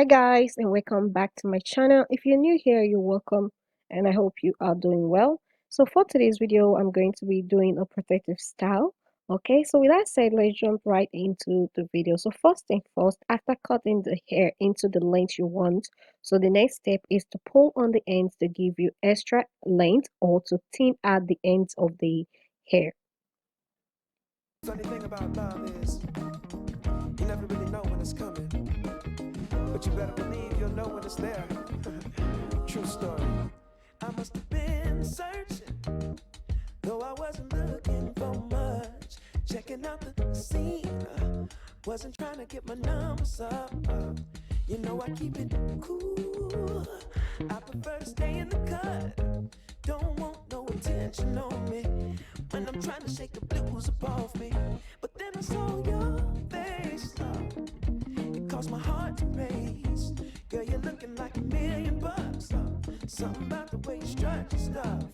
Hi guys, and welcome back to my channel. If you're new here, you're welcome, and I hope you are doing well. So for today's video, I'm going to be doing a protective style. Okay, so with that said, let's jump right into the video. So first thing first, after cutting the hair into the length you want, so the next step is to pull on the ends to give you extra length or to thin out the ends of the hair. Funny thing about love is you never really know when it's coming, but you better believe you'll know when it's there. True story. I must have been searching, though I wasn't looking for much. Checking out the scene, wasn't trying to get my numbers up. You know I keep it cool. I prefer to stay in the cut. Don't want no attention on me when I'm trying to shake the blues up off me. But then I saw your face, it caused my heart to race. Girl, you're looking like $1,000,000. Something about the way you strut your stuff.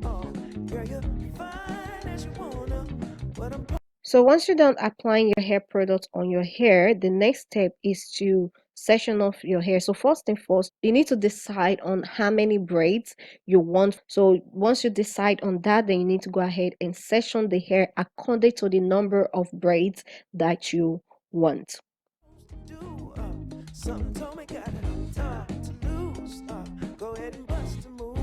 Oh, girl, you're fine as you wanna, but I'm. So once you're done applying your hair product on your hair, the next step is to section off your hair. So first thing first, you need to decide on how many braids you want. So once you decide on that, then you need to go ahead and section the hair according to the number of braids that you want. Something told me got time to lose. Go ahead and bust a move.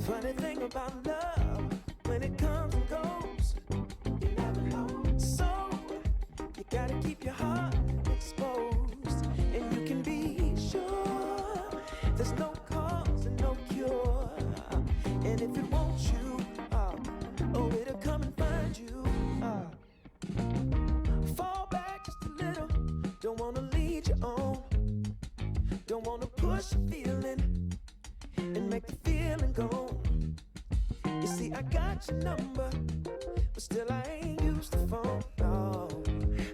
Funny thing about love, when it comes and goes, you never know. So you gotta keep your heart exposed, and you can be sure there's no cause and no cure. And if it wants you, oh, it'll come and find you. Fall back just a little. Don't wanna lead you on. Don't wanna push a feeling and make the feeling go. You see, I got your number, but still I ain't used the phone. No,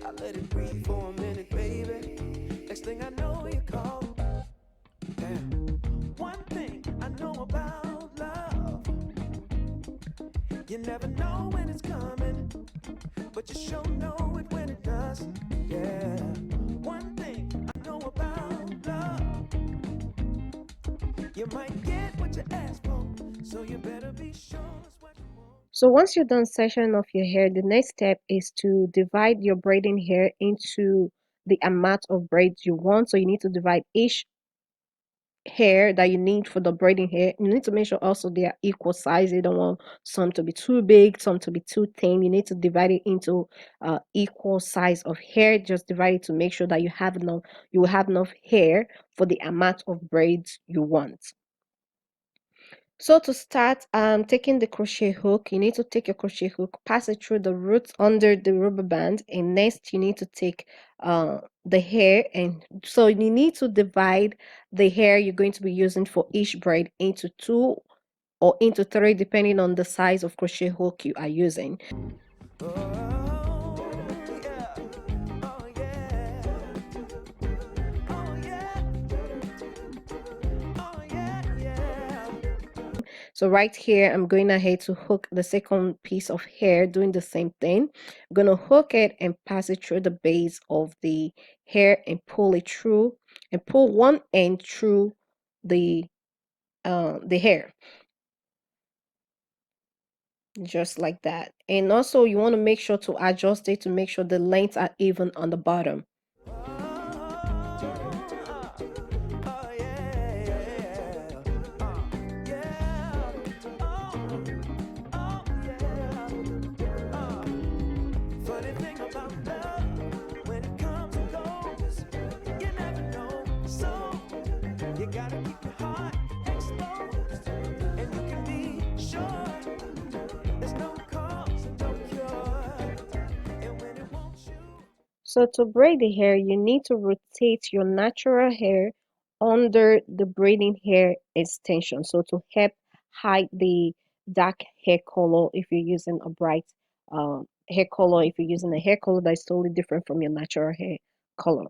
I let it breathe for a minute, baby. Next thing I know, you call. Damn. One thing I know about love, you never know when it's coming, but you sure know it when it does. Yeah. One thing I know about love, you might get what you ask for, so you better be sure it's what you want. So once you're done sectioning off your hair, the next step is to divide your braiding hair into the amount of braids you want. So you need to divide each hair that you need for the braiding hair. You need to make sure also they are equal size. You don't want some to be too big, some to be too thin. You need to divide it into equal size of hair. Just divide it to make sure that you will have enough hair for the amount of braids you want. So to start taking the crochet hook, you need to take your crochet hook, pass it through the roots under the rubber band, and next you need to take the hair, and so you need to divide the hair you're going to be using for each braid into 2 or into 3 depending on the size of crochet hook you are using. So right here, I'm going ahead to hook the second piece of hair, doing the same thing. I'm going to hook it and pass it through the base of the hair and pull it through, and pull one end through the hair, just like that. And also you want to make sure to adjust it to make sure the lengths are even on the bottom. So to braid the hair, you need to rotate your natural hair under the braiding hair extension. So to help hide the dark hair color if you're using a bright hair color, if you're using a hair color that's totally different from your natural hair color.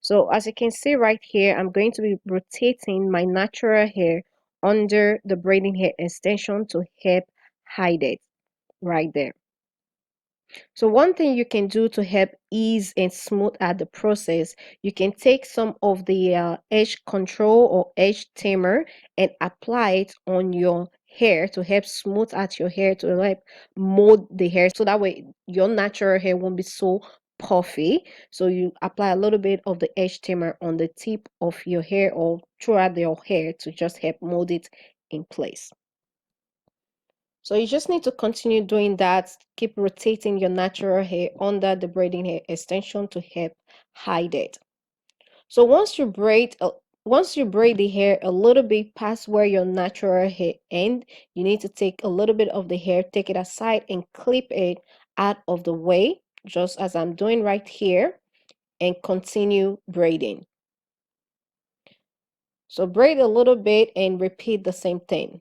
So as you can see right here, I'm going to be rotating my natural hair under the braiding hair extension to help hide it right there. So one thing you can do to help ease and smooth out the process, you can take some of the edge control or edge tamer and apply it on your hair to help smooth out your hair, to help mold the hair, so that way your natural hair won't be so puffy. So you apply a little bit of the edge tamer on the tip of your hair or throughout your hair to just help mold it in place. So you just need to continue doing that. Keep rotating your natural hair under the braiding hair extension to help hide it. So once you braid the hair a little bit past where your natural hair end, you need to take a little bit of the hair, take it aside and clip it out of the way, just as I'm doing right here, and continue braiding. So braid a little bit and repeat the same thing.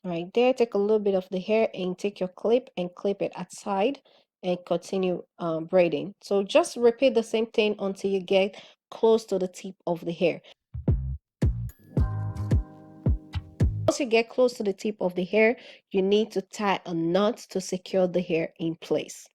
Right there, take a little bit of the hair and take your clip and clip it outside and continue braiding. So just repeat the same thing until you get close to the tip of the hair. Once you get close to the tip of the hair, you need to tie a knot to secure the hair in place.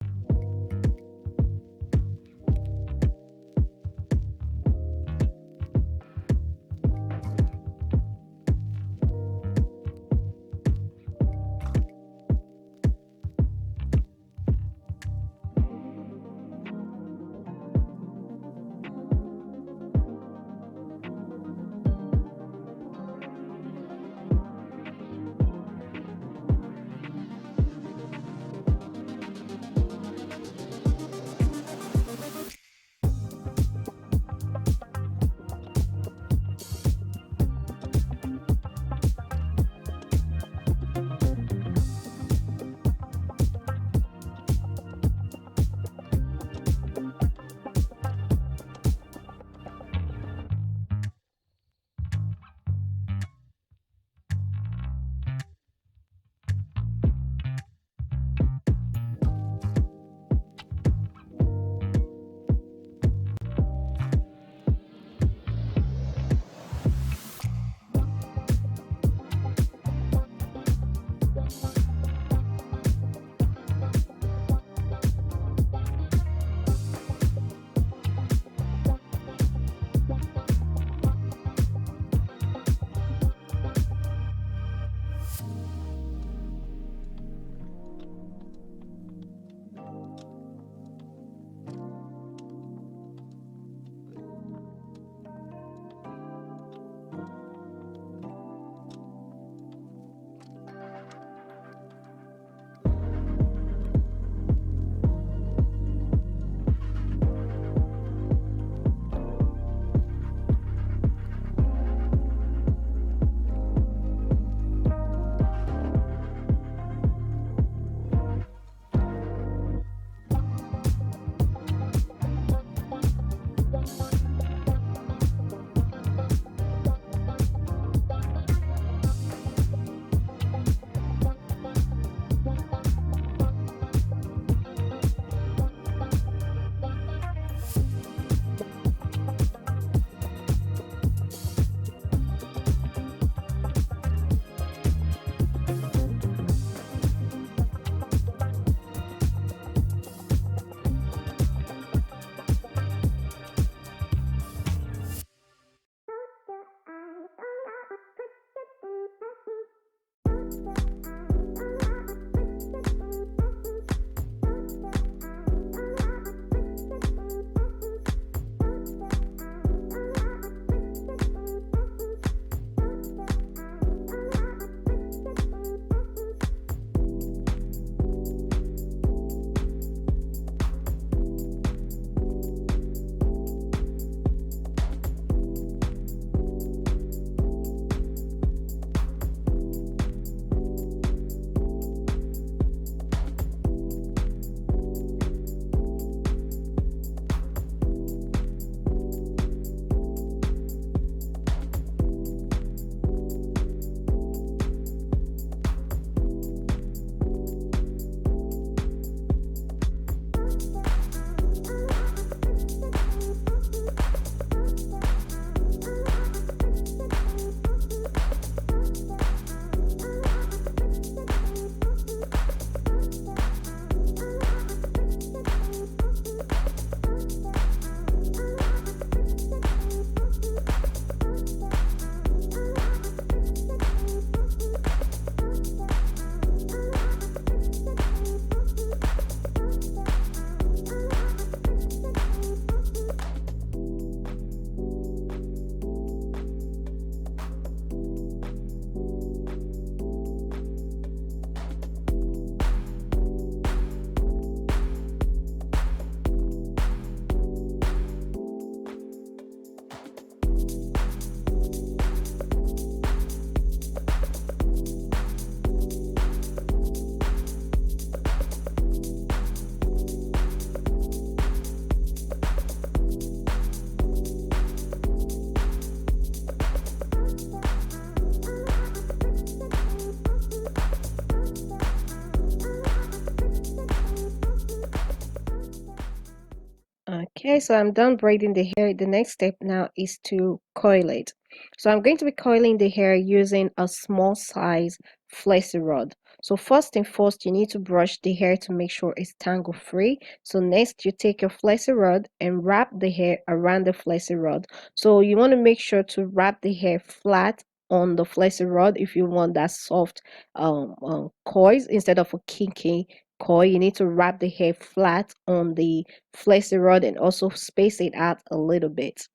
Okay, so I'm done braiding the hair. The next step now is to coil it. So I'm going to be coiling the hair using a small size flexi rod. So first and first, you need to brush the hair to make sure it's tangle free. So next, you take your flexi rod and wrap the hair around the flexi rod. So you want to make sure to wrap the hair flat on the flexi rod if you want that soft coils instead of a kinky coil. You need to wrap the hair flat on the flexi rod and also space it out a little bit.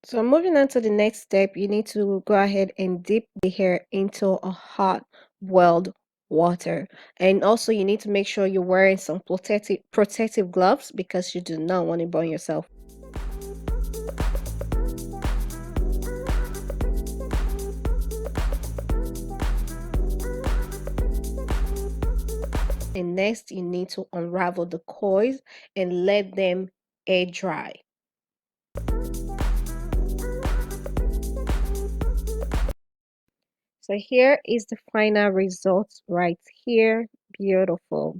So moving on to the next step, you need to go ahead and dip the hair into a hot welled water. And also you need to make sure you're wearing some protective gloves because you do not want to burn yourself. And next you need to unravel the coils and let them air dry. So here is the final result right here. Beautiful.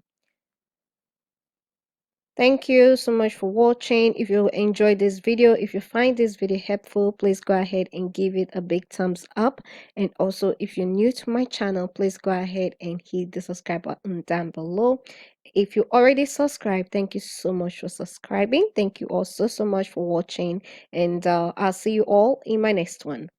Thank you so much for watching. If you enjoyed this video, if you find this video helpful, please go ahead and give it a big thumbs up. And also, if you're new to my channel, please go ahead and hit the subscribe button down below. If you already subscribed, thank you so much for subscribing. Thank you also so much for watching. And I'll see you all in my next one.